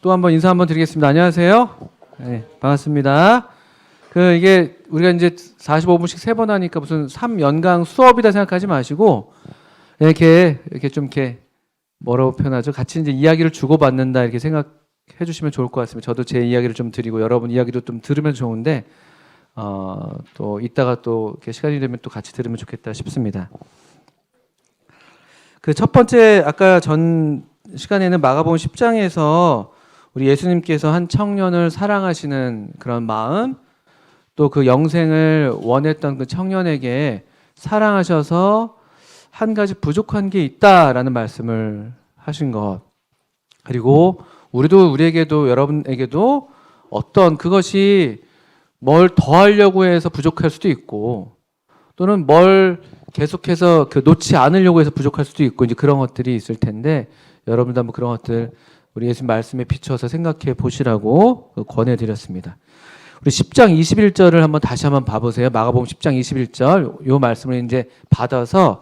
또 한번 인사 한번 드리겠습니다. 안녕하세요. 네, 반갑습니다. 이게 우리가 이제 45분씩 3번 하니까 무슨 3연강 수업이다 생각하지 마시고 이렇게 좀 이렇게 뭐라고 표현하죠? 같이 이제 이야기를 주고받는다 이렇게 생각해 주시면 좋을 것 같습니다. 저도 제 이야기를 좀 드리고 여러분 이야기도 좀 들으면 좋은데 또 이따가 또 이렇게 시간이 되면 또 같이 들으면 좋겠다 싶습니다. 첫 번째 아까 전 시간에는 마가복음 10장에서 우리 예수님께서 한 청년을 사랑하시는 그런 마음, 또 그 영생을 원했던 그 청년에게 사랑하셔서 한 가지 부족한 게 있다라는 말씀을 하신 것. 그리고 우리에게도 여러분에게도 어떤 그것이 뭘 더하려고 해서 부족할 수도 있고 또는 뭘 계속해서 놓지 않으려고 해서 부족할 수도 있고 이제 그런 것들이 있을 텐데 여러분도 한번 그런 것들 우리 예수님 말씀에 비춰서 생각해 보시라고 권해드렸습니다. 우리 10장 21절을 한번 다시 한번 봐보세요. 마가복음 10장 21절 이 말씀을 이제 받아서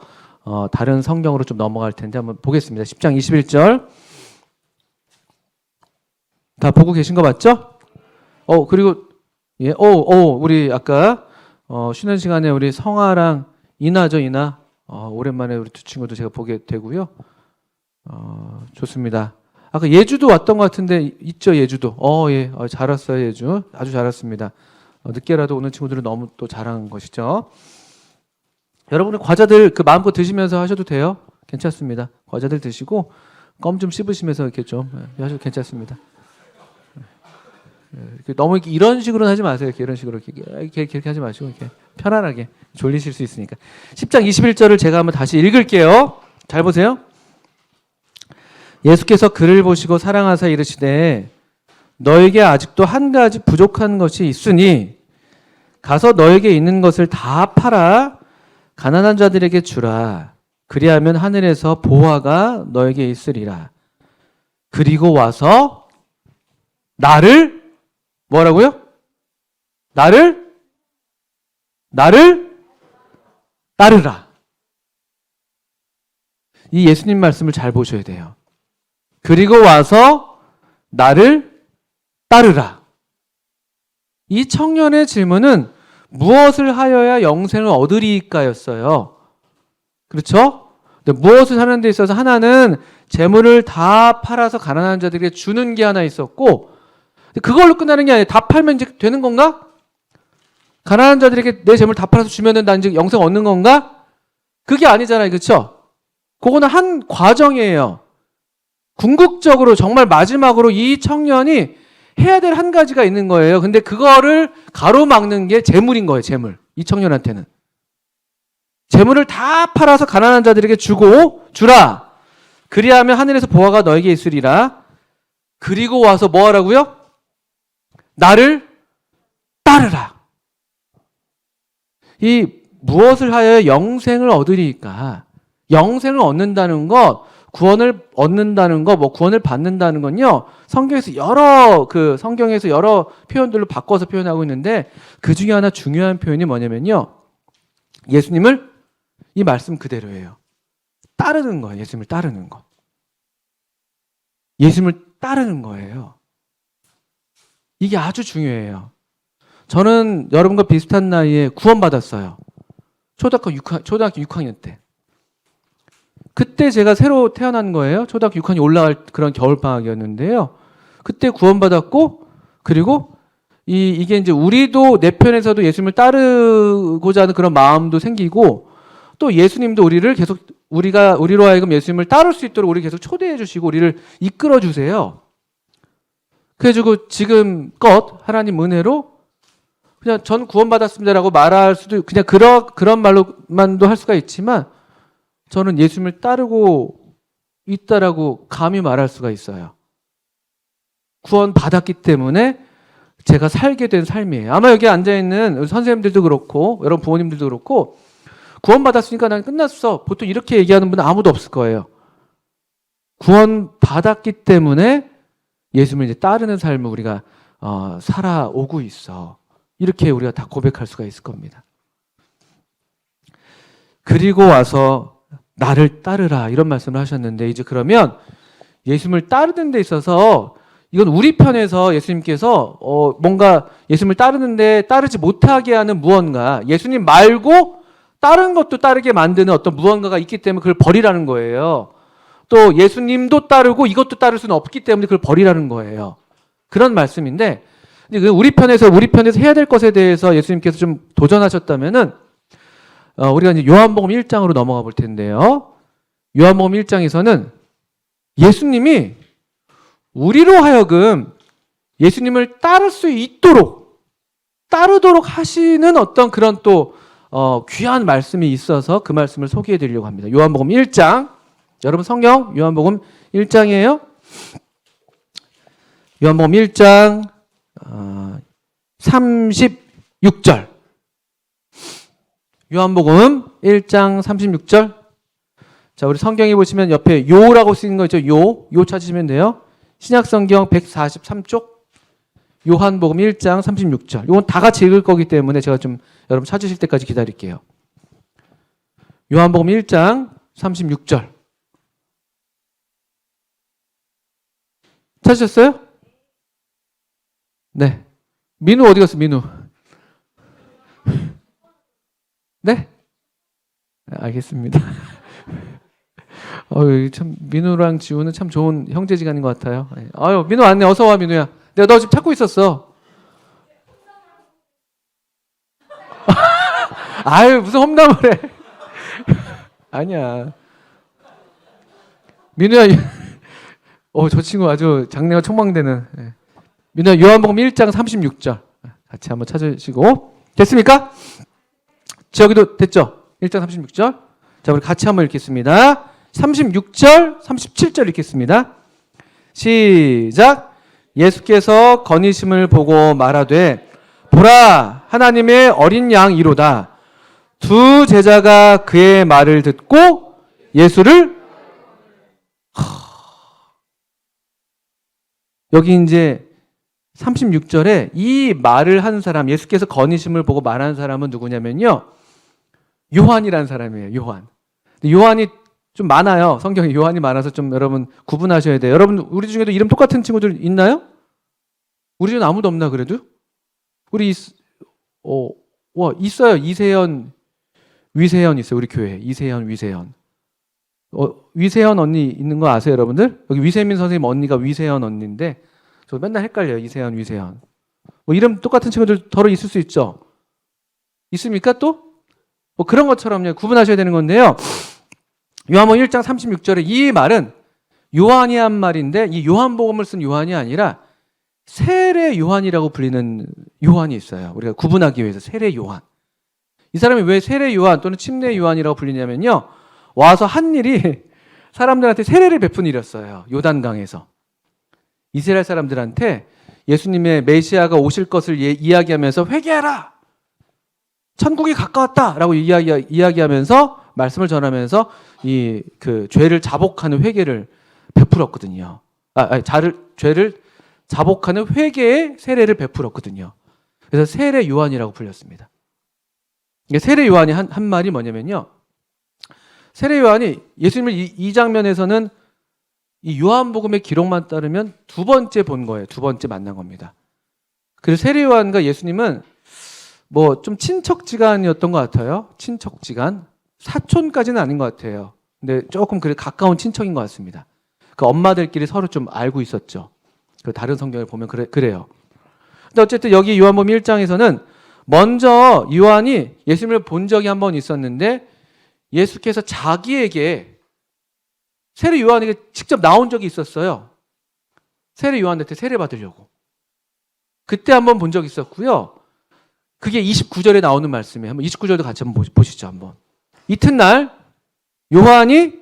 다른 성경으로 좀 넘어갈 텐데 한번 보겠습니다. 10장 21절 다 보고 계신 거 맞죠? 그리고 우리 아까 쉬는 시간에 우리 성아랑 이나죠, 이나. 오랜만에 우리 두 친구도 제가 보게 되고요. 좋습니다. 아까 예주도 왔던 것 같은데 있죠, 예주도. 예, 잘 왔어요, 예주. 아주 잘 왔습니다. 늦게라도 오는 친구들은 너무 또 잘한 것이죠. 여러분은 과자들 마음껏 드시면서 하셔도 돼요. 괜찮습니다. 과자들 드시고 껌 좀 씹으시면서 이렇게 좀 하셔도 괜찮습니다. 너무 이런 식으로는 하지 마세요. 이런 식으로 이렇게 하지 마시고 이렇게 편안하게 졸리실 수 있으니까. 10장 21절을 제가 한번 다시 읽을게요. 잘 보세요. 예수께서 그를 보시고 사랑하사 이르시되 너에게 아직도 한 가지 부족한 것이 있으니 가서 너에게 있는 것을 다 팔아 가난한 자들에게 주라. 그리하면 하늘에서 보화가 너에게 있으리라. 그리고 와서 나를 뭐라고요? 나를 따르라. 이 예수님 말씀을 잘 보셔야 돼요. 그리고 와서 나를 따르라. 이 청년의 질문은 무엇을 하여야 영생을 얻으리까였어요. 그렇죠? 근데 무엇을 하는 데 있어서 하나는 재물을 다 팔아서 가난한 자들에게 주는 게 하나 있었고 그걸로 끝나는 게 아니에요. 다 팔면 이제 되는 건가? 가난한 자들에게 내 재물 다 팔아서 주면은 난 이제 영생 얻는 건가? 그게 아니잖아요. 그렇죠? 그거는 한 과정이에요. 궁극적으로 정말 마지막으로 이 청년이 해야 될 한 가지가 있는 거예요. 근데 그거를 가로막는 게 재물인 거예요. 재물. 이 청년한테는. 재물을 다 팔아서 가난한 자들에게 주라. 그리하면 하늘에서 보화가 너에게 있으리라. 그리고 와서 뭐 하라고요? 나를 따르라. 이 무엇을 하여 영생을 얻으리까? 영생을 얻는다는 것, 구원을 얻는다는 것, 구원을 받는다는 건요. 성경에서 여러 표현들로 바꿔서 표현하고 있는데 그 중에 하나 중요한 표현이 뭐냐면요. 예수님을 이 말씀 그대로예요. 따르는 거예요. 예수님을 따르는 거. 예수님을 따르는 거예요. 이게 아주 중요해요. 저는 여러분과 비슷한 나이에 구원받았어요. 초등학교 6학년 때. 그때 제가 새로 태어난 거예요. 초등학교 6학년 올라갈 그런 겨울방학이었는데요. 그때 구원받았고, 그리고 이게 이제 우리도 내 편에서도 예수님을 따르고자 하는 그런 마음도 생기고, 또 예수님도 우리로 하여금 예수님을 따를 수 있도록 우리 계속 초대해 주시고, 우리를 이끌어 주세요. 그래가지고 지금껏 하나님 은혜로 그냥 전 구원받았습니다라고 말할 수도 그냥 그런 말로만도 할 수가 있지만 저는 예수님을 따르고 있다라고 감히 말할 수가 있어요. 구원받았기 때문에 제가 살게 된 삶이에요. 아마 여기 앉아있는 선생님들도 그렇고 여러분 부모님들도 그렇고 구원받았으니까 난 끝났어. 보통 이렇게 얘기하는 분은 아무도 없을 거예요. 구원받았기 때문에 예수님을 이제 따르는 삶을 우리가 살아오고 있어. 이렇게 우리가 다 고백할 수가 있을 겁니다. 그리고 와서 나를 따르라 이런 말씀을 하셨는데 이제 그러면 예수님을 따르는 데 있어서 이건 우리 편에서 예수님께서 뭔가 예수님을 따르는데 따르지 못하게 하는 무언가, 예수님 말고 다른 것도 따르게 만드는 어떤 무언가가 있기 때문에 그걸 버리라는 거예요. 또 예수님도 따르고 이것도 따를 수는 없기 때문에 그걸 버리라는 거예요. 그런 말씀인데, 우리 편에서 해야 될 것에 대해서 예수님께서 좀 도전하셨다면은 우리가 이제 요한복음 1장으로 넘어가 볼 텐데요. 요한복음 1장에서는 예수님이 우리로 하여금 예수님을 따르도록 하시는 어떤 그런 또 귀한 말씀이 있어서 그 말씀을 소개해 드리려고 합니다. 요한복음 1장. 여러분 성경 요한복음 1장이에요. 요한복음 1장 36절. 요한복음 1장 36절. 자, 우리 성경에 보시면 옆에 요라고 쓰인 거 있죠? 요 찾으시면 돼요. 신약성경 143쪽. 요한복음 1장 36절. 이건 다 같이 읽을 거기 때문에 제가 좀 여러분 찾으실 때까지 기다릴게요. 요한복음 1장 36절. 찾으셨어요? 네. 민우 어디 갔어, 민우? 네? 알겠습니다. 참 민우랑 지우는 참 좋은 형제지간인 것 같아요. 아유, 민우 왔네. 어서 와, 민우야. 내가 너 지금 찾고 있었어. 아유, 무슨 험담을 해. 아니야. 민우야, 저 친구 아주 장래가 촉망되는. 민우야, 요한복음 1장 36절. 같이 한번 찾으시고. 됐습니까? 저기도 됐죠? 1장 36절. 자, 우리 같이 한번 읽겠습니다. 36절, 37절 읽겠습니다. 시작. 예수께서 건의심을 보고 말하되 보라 하나님의 어린 양이로다. 두 제자가 그의 말을 듣고 예수를 여기 이제 36절에 이 말을 한 사람, 예수께서 건의심을 보고 말한 사람은 누구냐면요, 요한이라는 사람이에요. 요한이 좀 많아요. 성경에 요한이 많아서 좀 여러분 구분하셔야 돼요. 여러분 우리 중에도 이름 똑같은 친구들 있나요? 우리 중에 아무도 없나 그래도? 우리 있어요. 이세연, 위세연 있어요. 우리 교회에 이세연, 위세연. 위세연 언니 있는 거 아세요, 여러분들? 여기 위세민 선생님 언니가 위세연 언니인데 저 맨날 헷갈려요. 이세연, 위세연. 이름 똑같은 친구들 더러 있을 수 있죠. 있습니까 또? 그런 것처럼요. 구분하셔야 되는 건데요. 요한복음 1장 36절에 이 말은 요한이 한 말인데 이 요한복음을 쓴 요한이 아니라 세례 요한이라고 불리는 요한이 있어요. 우리가 구분하기 위해서 세례 요한. 이 사람이 왜 세례 요한 또는 침례 요한이라고 불리냐면요. 와서 한 일이 사람들한테 세례를 베푼 일이었어요. 요단강에서. 이스라엘 사람들한테 예수님의 메시아가 오실 것을 이야기하면서 회개하라! 천국이 가까웠다라고 이야기하면서 말씀을 전하면서 그 죄를 자복하는 회개를 베풀었거든요. 죄를 자복하는 회개의 세례를 베풀었거든요. 그래서 세례 요한이라고 불렸습니다. 세례 요한이 한 말이 뭐냐면요. 세례 요한이 예수님을 이 장면에서는 이 요한복음의 기록만 따르면 두 번째 본 거예요. 두 번째 만난 겁니다. 그래서 세례 요한과 예수님은 좀 친척지간이었던 것 같아요. 친척지간. 사촌까지는 아닌 것 같아요. 근데 조금 가까운 친척인 것 같습니다. 그 엄마들끼리 서로 좀 알고 있었죠. 다른 성경을 보면 그래요. 근데 어쨌든 여기 요한복음 1장에서는 먼저 요한이 예수님을 본 적이 한 번 있었는데 예수께서 자기에게 세례 요한에게 직접 나온 적이 있었어요. 세례 요한한테 세례 받으려고. 그때 한번 본 적이 있었고요. 그게 29절에 나오는 말씀이에요. 한번 29절도 같이 한번 보시죠. 한번. 이튿날 요한이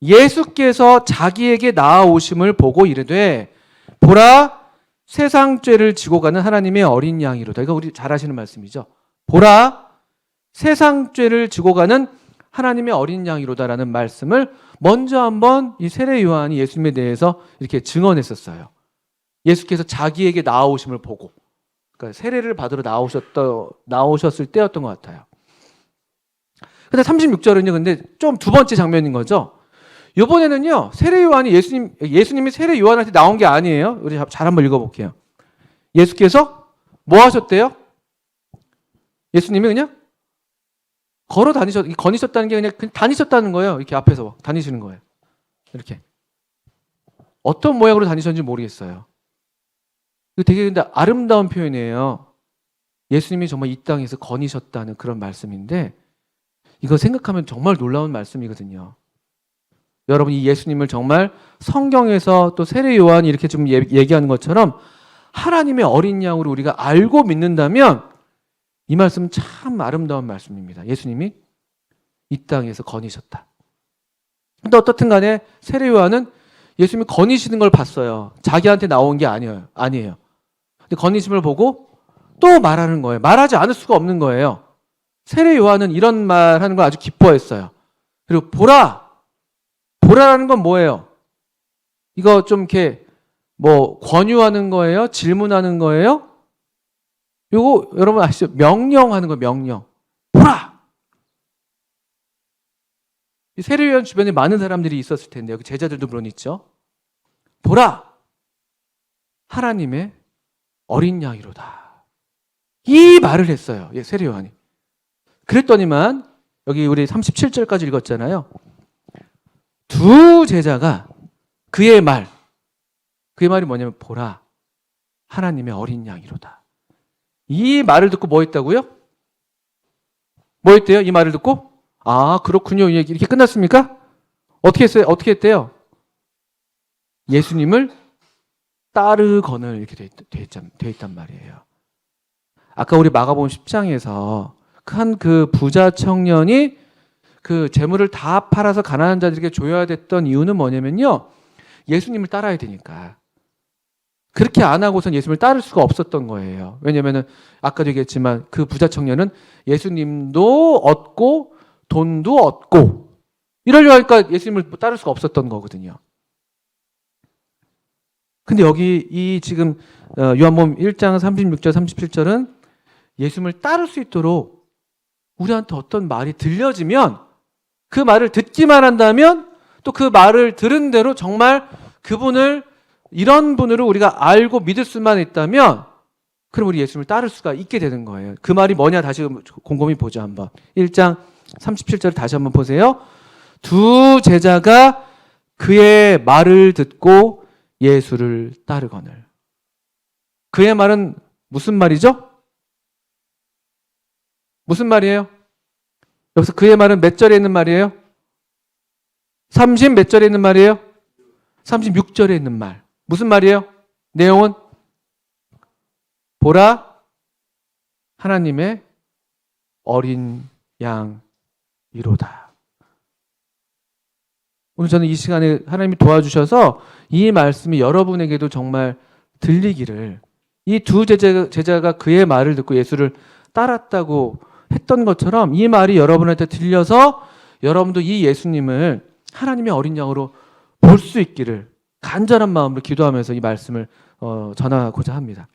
예수께서 자기에게 나아오심을 보고 이르되 보라 세상 죄를 지고 가는 하나님의 어린 양이로다. 이거 우리 잘 아시는 말씀이죠. 보라 세상 죄를 지고 가는 하나님의 어린 양이로다라는 말씀을 먼저 한번 이 세례 요한이 예수님에 대해서 이렇게 증언했었어요. 예수께서 자기에게 나아오심을 보고. 그러니까 세례를 받으러 나오셨을 때였던 것 같아요. 근데 36절은요, 근데 좀 두 번째 장면인 거죠. 이번에는요, 세례 요한이 예수님이 세례 요한한테 나온 게 아니에요. 우리 잘 한번 읽어볼게요. 예수께서 뭐 하셨대요? 예수님이 그냥 거니셨다는 게 그냥 다니셨다는 거예요. 이렇게 앞에서 다니시는 거예요. 이렇게. 어떤 모양으로 다니셨는지 모르겠어요. 이거 되게 근데 아름다운 표현이에요. 예수님이 정말 이 땅에서 거니셨다는 그런 말씀인데, 이거 생각하면 정말 놀라운 말씀이거든요. 여러분, 이 예수님을 정말 성경에서 또 세례 요한이 이렇게 좀 얘기하는 것처럼 하나님의 어린 양으로 우리가 알고 믿는다면 이 말씀은 참 아름다운 말씀입니다. 예수님이 이 땅에서 거니셨다. 근데 어떻든 간에 세례 요한은 예수님이 거니시는 걸 봤어요. 자기한테 나온 게 아니에요. 근데 거니심을 보고 또 말하는 거예요. 말하지 않을 수가 없는 거예요. 세례 요한은 이런 말 하는 걸 아주 기뻐했어요. 그리고 보라라는 건 뭐예요? 이거 좀 이렇게 뭐 권유하는 거예요? 질문하는 거예요? 요거 여러분 아시죠? 명령하는 거예요. 명령. 보라! 이 세례 요한 주변에 많은 사람들이 있었을 텐데요. 그 제자들도 물론 있죠. 보라! 하나님의 어린 양이로다. 이 말을 했어요. 예, 세례 요한이. 그랬더니만 여기 우리 37절까지 읽었잖아요. 두 제자가 그의 말이 뭐냐면 보라 하나님의 어린 양이로다. 이 말을 듣고 뭐 했다고요? 뭐 했대요? 이 말을 듣고? 아, 그렇군요. 이렇게 끝났습니까? 어떻게 했어요? 어떻게 했대요? 예수님을 따르거늘 이렇게 돼 있단 말이에요. 아까 우리 마가복음 10장에서 한 그 부자 청년이 그 재물을 다 팔아서 가난한 자들에게 줘야 됐던 이유는 뭐냐면요, 예수님을 따라야 되니까. 그렇게 안 하고선 예수님을 따를 수가 없었던 거예요. 왜냐면은 아까도 얘기했지만 그 부자 청년은 예수님도 얻고 돈도 얻고 이러려 하니까 예수님을 따를 수가 없었던 거거든요. 근데 여기 이 지금 요한복음 1장 36절 37절은 예수님을 따를 수 있도록 우리한테 어떤 말이 들려지면 그 말을 듣기만 한다면 또 그 말을 들은 대로 정말 그분을 이런 분으로 우리가 알고 믿을 수만 있다면 그럼 우리 예수님을 따를 수가 있게 되는 거예요. 그 말이 뭐냐 다시 곰곰이 보죠 한번. 1장 37절 다시 한번 보세요. 두 제자가 그의 말을 듣고 예수를 따르거늘. 그의 말은 무슨 말이죠? 무슨 말이에요? 여기서 그의 말은 몇 절에 있는 말이에요? 30 몇 절에 있는 말이에요? 36절에 있는 말. 무슨 말이에요? 내용은 보라 하나님의 어린 양이로다. 오늘 저는 이 시간에 하나님이 도와주셔서 이 말씀이 여러분에게도 정말 들리기를, 이 두 제자가 그의 말을 듣고 예수를 따랐다고 했던 것처럼 이 말이 여러분한테 들려서 여러분도 이 예수님을 하나님의 어린 양으로 볼 수 있기를 간절한 마음으로 기도하면서 이 말씀을 전하고자 합니다.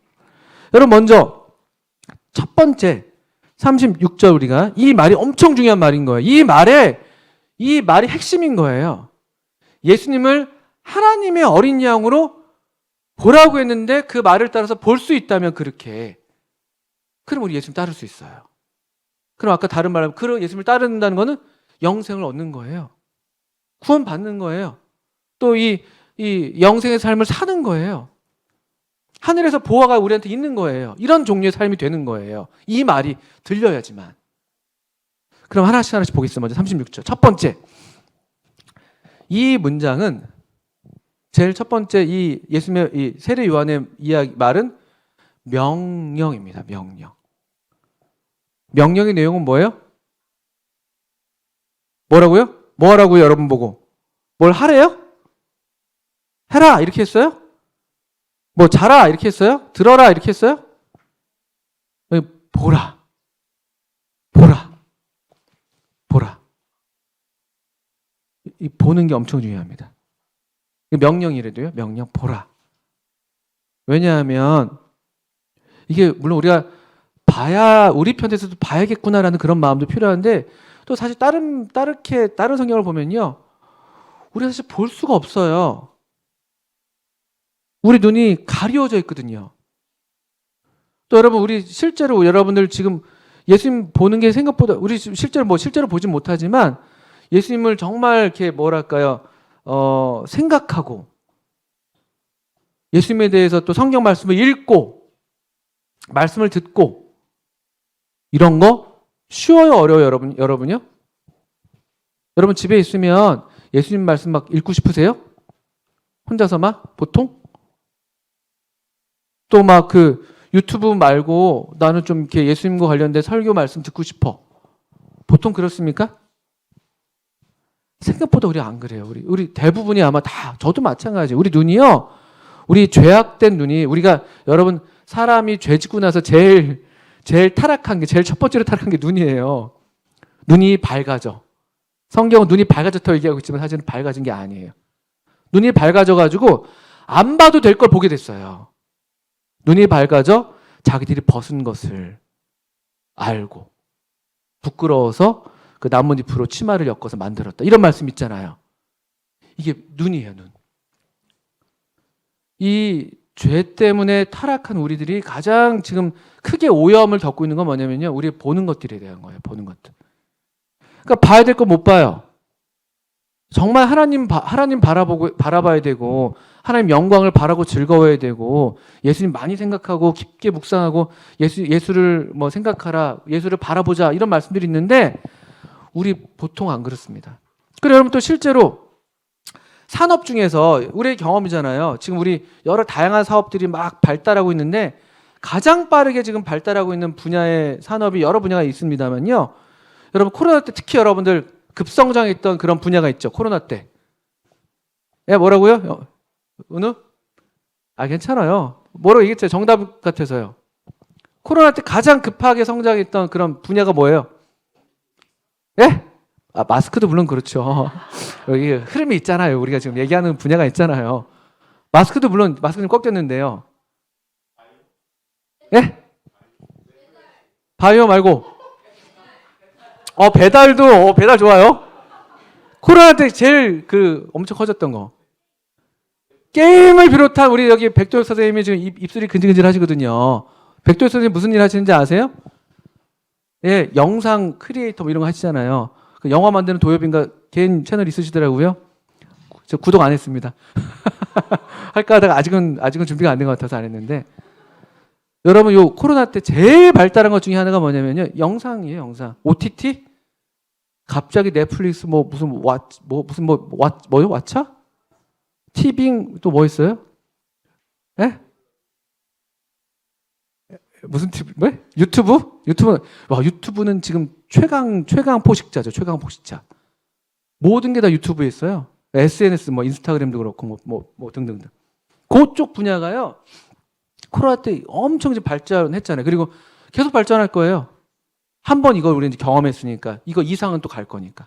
여러분, 먼저 첫 번째 36절 우리가 이 말이 엄청 중요한 말인 거예요. 이 말이 핵심인 거예요. 예수님을 하나님의 어린 양으로 보라고 했는데 그 말을 따라서 볼 수 있다면 그렇게, 그럼 우리 예수님 따를 수 있어요. 그럼 아까 다른 말하면 그 예수님을 따른다는 거는 영생을 얻는 거예요. 구원 받는 거예요. 또 이 영생의 삶을 사는 거예요. 하늘에서 보화가 우리한테 있는 거예요. 이런 종류의 삶이 되는 거예요. 이 말이 들려야지만. 그럼 하나씩 보겠습니다. 먼저 36절. 첫 번째. 이 문장은 제일 첫 번째 이 예수님의 이 세례 요한의 말은 명령입니다. 명령. 명령의 내용은 뭐예요? 뭐라고요? 뭐 하라고요? 여러분 보고. 뭘 하래요? 해라 이렇게 했어요? 뭐 자라 이렇게 했어요? 들어라 이렇게 했어요? 보라. 이 보는 게 엄청 중요합니다. 명령이라도요. 명령 보라. 왜냐하면 이게 물론 우리가 우리 편에서도 봐야겠구나라는 그런 마음도 필요한데, 또 사실 다른 성경을 보면요, 우리가 사실 볼 수가 없어요. 우리 눈이 가려져 있거든요. 또 여러분, 우리 실제로 여러분들 지금 예수님 보는 게 생각보다 우리 실제로 보진 못하지만 예수님을 정말 이렇게 뭐랄까요? 생각하고 예수님에 대해서 또 성경 말씀을 읽고 말씀을 듣고 이런 거 쉬워요, 어려워요, 여러분요? 여러분 집에 있으면 예수님 말씀 막 읽고 싶으세요? 혼자서 막 보통? 또 막 그 유튜브 말고 나는 좀 이렇게 예수님과 관련된 설교 말씀 듣고 싶어. 보통 그렇습니까? 생각보다 우리 안 그래요. 우리 대부분이 아마 다, 저도 마찬가지예요. 우리 눈이요. 우리 죄악된 눈이, 우리가 여러분 사람이 죄 짓고 나서 제일 타락한 게, 제일 첫 번째로 타락한 게 눈이에요. 눈이 밝아져. 성경은 눈이 밝아졌다고 얘기하고 있지만 사실은 밝아진 게 아니에요. 눈이 밝아져가지고 안 봐도 될 걸 보게 됐어요. 눈이 밝아져 자기들이 벗은 것을 알고 부끄러워서 그 나뭇잎으로 치마를 엮어서 만들었다. 이런 말씀 있잖아요. 이게 눈이에요, 눈. 이 죄 때문에 타락한 우리들이 가장 지금 크게 오염을 겪고 있는 건 뭐냐면요. 우리 보는 것들에 대한 거예요. 보는 것들. 그러니까 봐야 될 거 못 봐요. 정말 하나님 바라봐야 되고 하나님 영광을 바라고 즐거워야 되고 예수님 많이 생각하고 깊게 묵상하고 예수를 뭐 생각하라, 예수를 바라보자 이런 말씀들이 있는데 우리 보통 안 그렇습니다. 그리고 여러분 또 실제로 산업 중에서 우리의 경험이잖아요. 지금 우리 여러 다양한 사업들이 막 발달하고 있는데 가장 빠르게 지금 발달하고 있는 분야의 산업이 여러 분야가 있습니다만요. 여러분 코로나 때 특히 여러분들 급성장했던 그런 분야가 있죠. 코로나 때. 예, 뭐라고요? 은우? 괜찮아요. 뭐라고 얘기했죠? 정답 같아서요. 코로나 때 가장 급하게 성장했던 그런 분야가 뭐예요? 예? 마스크도 물론 그렇죠. 여기 흐름이 있잖아요. 우리가 지금 얘기하는 분야가 있잖아요. 마스크도 물론 마스크는 꼭 꼈는데요. 예? 바이오 말고. 배달 좋아요. 코로나 때 제일 엄청 커졌던 거. 게임을 비롯한 우리 여기 백도엽 선생님이 지금 입술이 근질근질 하시거든요. 백도엽 선생님 무슨 일 하시는지 아세요? 예, 영상 크리에이터 뭐 이런 거 하시잖아요. 그 영화 만드는 도엽인가 개인 채널 있으시더라고요. 저 구독 안 했습니다. 할까 하다가 아직은 준비가 안 된 것 같아서 안 했는데. 여러분 요 코로나 때 제일 발달한 것 중에 하나가 뭐냐면요. 영상이에요, 영상. OTT? 갑자기 넷플릭스 무슨 왓챠? 티빙 또 뭐 있어요? 예? 무슨 TV? 뭐? 유튜브? 유튜브는 지금 최강 포식자죠. 최강 포식자. 모든 게 다 유튜브에 있어요. SNS 인스타그램도 그렇고 등등등. 그쪽 분야가요. 코로나 때 엄청 이제 발전했잖아요. 그리고 계속 발전할 거예요. 한번 이걸 우리 이제 경험했으니까 이거 이상은 또 갈 거니까.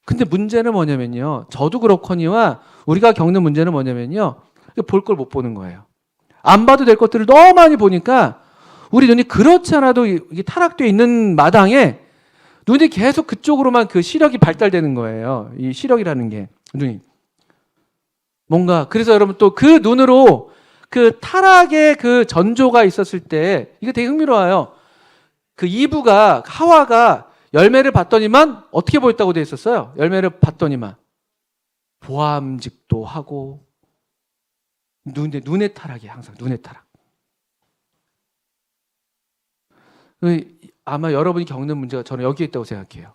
근데 문제는 뭐냐면요. 저도 그렇거니와 우리가 겪는 문제는 뭐냐면요. 볼 걸 못 보는 거예요. 안 봐도 될 것들을 너무 많이 보니까 우리 눈이 그렇지 않아도 이게 타락되어 있는 마당에 눈이 계속 그쪽으로만 그 시력이 발달되는 거예요. 이 시력이라는 게 눈이. 뭔가 그래서 여러분 또 그 눈으로 그 타락의 그 전조가 있었을 때 이거 되게 흥미로워요. 그 이브가 하와가 열매를 봤더니만 어떻게 보였다고 되어 있었어요? 열매를 봤더니만 보암직도 하고 눈의 타락이 항상 눈의 타락. 아마 여러분이 겪는 문제가 저는 여기에 있다고 생각해요.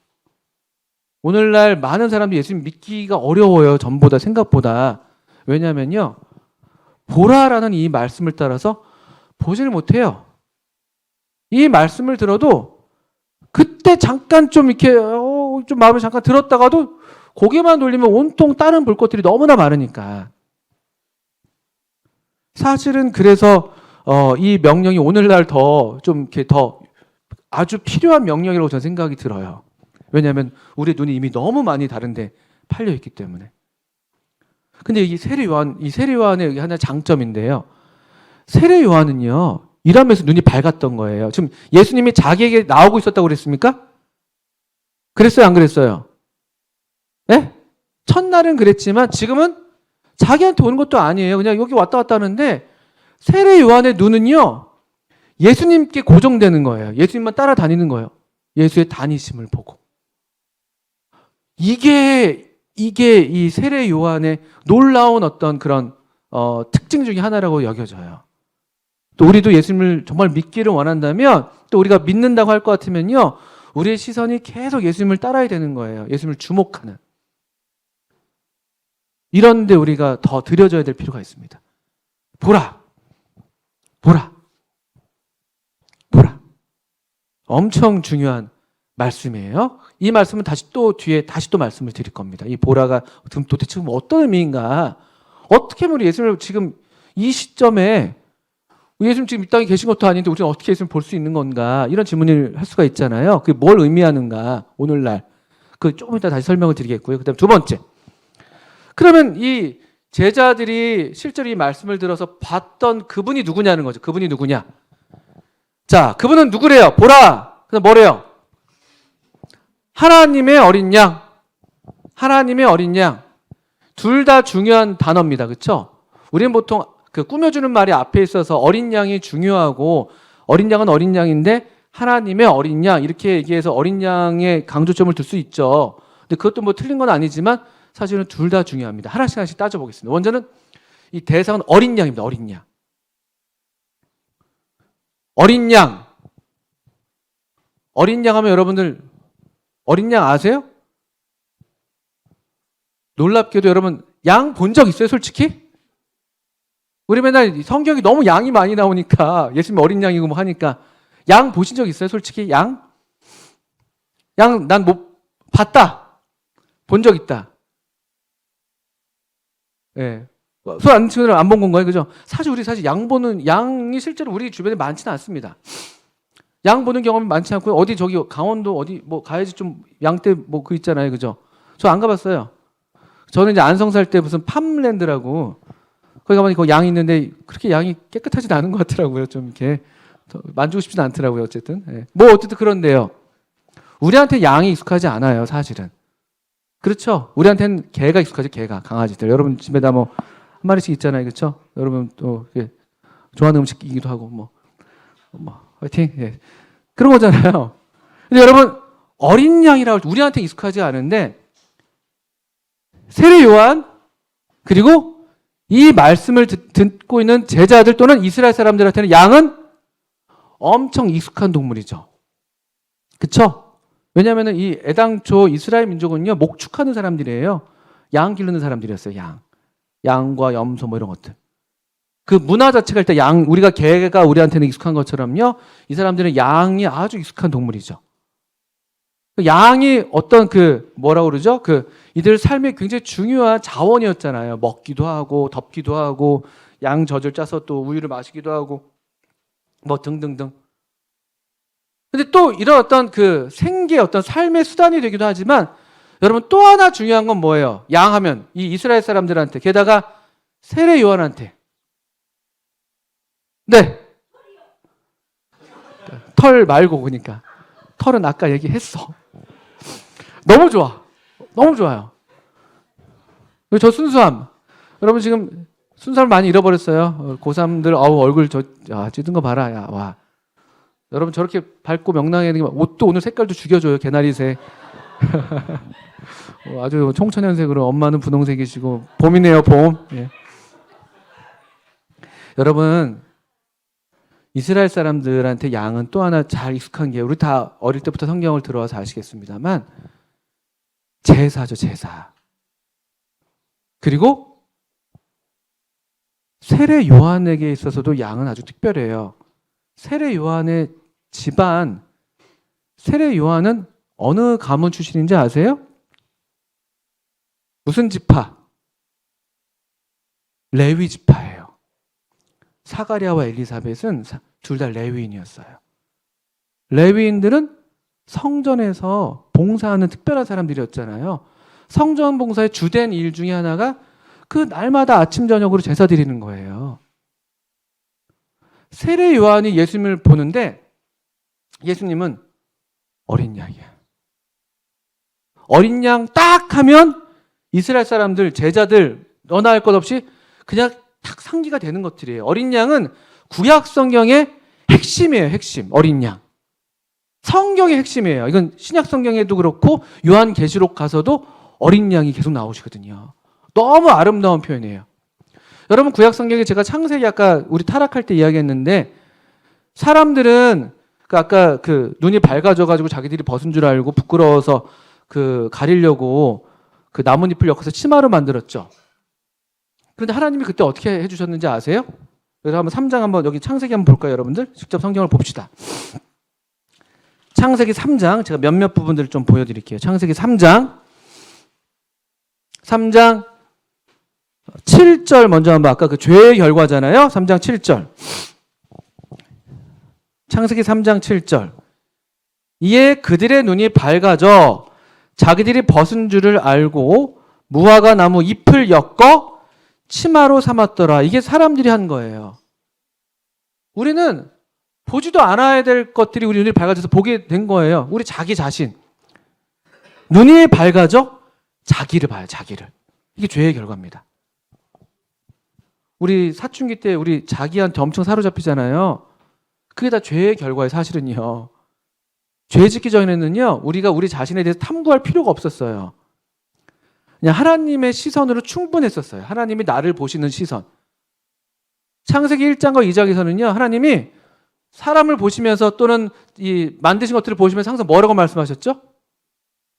오늘날 많은 사람들이 예수님 믿기가 어려워요. 전보다 생각보다. 왜냐면요. 보라라는 이 말씀을 따라서 보지를 못해요. 이 말씀을 들어도 그때 잠깐 좀 이렇게 좀 마음을 잠깐 들었다가도 고개만 돌리면 온통 다른 볼 것들이 너무나 많으니까. 사실은 그래서 이 명령이 오늘날 더 좀 이렇게 더 아주 필요한 명령이라고 저는 생각이 들어요. 왜냐하면 우리 눈이 이미 너무 많이 다른데 팔려 있기 때문에. 근데 이 세례 요한의 하나 장점인데요. 세례 요한은요. 일하면서 눈이 밝았던 거예요. 지금 예수님이 자기에게 나오고 있었다고 그랬습니까? 그랬어요, 안 그랬어요? 예? 첫날은 그랬지만 지금은 자기한테 오는 것도 아니에요. 그냥 여기 왔다 갔다 하는데 세례 요한의 눈은요, 예수님께 고정되는 거예요. 예수님만 따라다니는 거예요. 예수의 다니심을 보고. 이게 이 세례 요한의 놀라운 어떤 그런 특징 중에 하나라고 여겨져요. 또 우리도 예수님을 정말 믿기를 원한다면, 또 우리가 믿는다고 할 것 같으면요, 우리의 시선이 계속 예수님을 따라야 되는 거예요. 예수님을 주목하는. 이런데 우리가 더 들여줘야 될 필요가 있습니다. 보라. 보라. 보라. 엄청 중요한 말씀이에요. 이 말씀은 뒤에 다시 또 말씀을 드릴 겁니다. 이 보라가 도대체 어떤 의미인가? 어떻게 우리 예수님을 지금 이 시점에, 예수님 지금 이 땅에 계신 것도 아닌데 우리는 어떻게 예수님을 볼 수 있는 건가? 이런 질문을 할 수가 있잖아요. 그게 뭘 의미하는가? 오늘날. 조금 이따 다시 설명을 드리겠고요. 그 다음 두 번째. 그러면 이 제자들이 실제로 이 말씀을 들어서 봤던 그분이 누구냐는 거죠. 그분이 누구냐? 자, 그분은 누구래요? 보라. 그다음 뭐래요? 하나님의 어린 양. 하나님의 어린 양. 둘 다 중요한 단어입니다. 그렇죠? 우리는 보통 꾸며주는 말이 앞에 있어서 어린 양이 중요하고, 어린 양은 어린 양인데 하나님의 어린 양 이렇게 얘기해서 어린 양의 강조점을 둘 수 있죠. 근데 그것도 뭐 틀린 건 아니지만 사실은 둘 다 중요합니다. 하나씩 따져보겠습니다. 먼저는 이 대상은 어린 양입니다. 어린 양. 어린 양. 어린 양 하면 여러분들 어린 양 아세요? 놀랍게도 여러분 양 본 적 있어요? 솔직히? 우리 맨날 성경이 너무 양이 많이 나오니까 예수님 어린 양이고 뭐 하니까 양 보신 적 있어요? 솔직히 양? 양 난 못 봤다. 본 적 있다. 예. 손 안 치고는 안 본 건가요? 그죠? 사실 양 보는, 양이 실제로 우리 주변에 많지는 않습니다. 양 보는 경험이 많지 않고요. 어디 저기 강원도 어디 뭐 가야지 좀 양떼 뭐 그 있잖아요. 그죠? 저 안 가봤어요. 저는 이제 안성 살 때 무슨 팜랜드라고 거기 가보니 그 양이 있는데 그렇게 양이 깨끗하진 않은 것 같더라고요. 좀 이렇게 만지고 싶지는 않더라고요. 어쨌든. 예. 뭐 어쨌든 그런데요. 우리한테 양이 익숙하지 않아요. 사실은. 그렇죠? 우리한테는 개가 익숙하죠. 개가, 강아지들. 여러분 집에다 뭐 한 마리씩 있잖아요. 그렇죠? 여러분 또 좋아하는 음식이기도 하고 뭐 화이팅. 예. 그런 거잖아요. 근데 여러분 어린 양이라고 할 때 우리한테 익숙하지 않은데 세례 요한 그리고 이 말씀을 듣고 있는 제자들 또는 이스라엘 사람들한테는 양은 엄청 익숙한 동물이죠. 그렇죠? 왜냐하면 이 애당초 이스라엘 민족은요 목축하는 사람들이에요. 양 기르는 사람들이었어요. 양과 염소 뭐 이런 것들. 그 문화 자체가 일단 우리가 개가 우리한테는 익숙한 것처럼요. 이 사람들은 양이 아주 익숙한 동물이죠. 양이 어떤 뭐라고 그러죠? 이들 삶의 굉장히 중요한 자원이었잖아요. 먹기도 하고 덮기도 하고 양 젖을 짜서 또 우유를 마시기도 하고 뭐 등등등. 근데 또 이런 어떤 생계 어떤 삶의 수단이 되기도 하지만 여러분 또 하나 중요한 건 뭐예요? 양 하면 이 이스라엘 사람들한테 게다가 세례 요한한테 네. 털 말고 그러니까 털은 아까 얘기했어. 너무 좋아. 너무 좋아요. 저 순수함. 여러분 지금 순수함을 많이 잃어버렸어요. 고3들 얼굴 찌든 거 봐라. 야, 와. 여러분 저렇게 밝고 명랑해. 옷도 오늘 색깔도 죽여줘요. 개나리색. 아주 청천연색으로 엄마는 분홍색이시고 봄이네요. 봄. 예. 여러분 이스라엘 사람들한테 양은 또 하나 잘 익숙한 게 우리 다 어릴 때부터 성경을 들어와서 아시겠습니다만 제사죠. 제사. 그리고 세례 요한에게 있어서도 양은 아주 특별해요. 세례 요한의 집안, 세례 요한은 어느 가문 출신인지 아세요? 무슨 지파? 레위 지파예요. 사가랴와 엘리사벳은 둘 다 레위인이었어요. 레위인들은 성전에서 봉사하는 특별한 사람들이었잖아요. 성전 봉사의 주된 일 중에 하나가 날마다 아침 저녁으로 제사 드리는 거예요. 세례 요한이 예수님을 보는데 예수님은 어린 양이야. 어린 양 딱 하면 이스라엘 사람들, 제자들 너나 할 것 없이 그냥 탁 상기가 되는 것들이에요. 어린 양은 구약 성경의 핵심이에요. 핵심. 어린 양. 성경의 핵심이에요. 이건 신약 성경에도 그렇고 요한계시록 가서도 어린 양이 계속 나오시거든요. 너무 아름다운 표현이에요. 여러분 구약 성경에 제가 창세기 아까 우리 타락할 때 이야기했는데 사람들은 아까 그 눈이 밝아져가지고 자기들이 벗은 줄 알고 부끄러워서 그 가리려고 그 나뭇잎을 엮어서 치마로 만들었죠. 그런데 하나님이 그때 어떻게 해주셨는지 아세요? 그래서 한번 3장 한번 여기 창세기 한번 볼까요, 여러분들? 직접 성경을 봅시다. 창세기 3장 제가 몇몇 부분들을 좀 보여드릴게요. 창세기 3장 7절 먼저 한번 아까 그 죄의 결과잖아요. 3장 7절. 창세기 3장 7절. 이에 그들의 눈이 밝아져 자기들이 벗은 줄을 알고 무화과 나무 잎을 엮어 치마로 삼았더라. 이게 사람들이 한 거예요. 우리는 보지도 않아야 될 것들이 우리 눈이 밝아져서 보게 된 거예요. 우리 자기 자신. 눈이 밝아져 자기를 봐요. 자기를. 이게 죄의 결과입니다. 우리 사춘기 때 우리 자기한테 엄청 사로잡히잖아요. 그게 다 죄의 결과예요. 사실은요. 죄 짓기 전에는요. 우리가 우리 자신에 대해서 탐구할 필요가 없었어요. 그냥 하나님의 시선으로 충분했었어요. 하나님이 나를 보시는 시선. 창세기 1장과 2장에서는요. 하나님이 사람을 보시면서 또는 이 만드신 것들을 보시면서 항상 뭐라고 말씀하셨죠?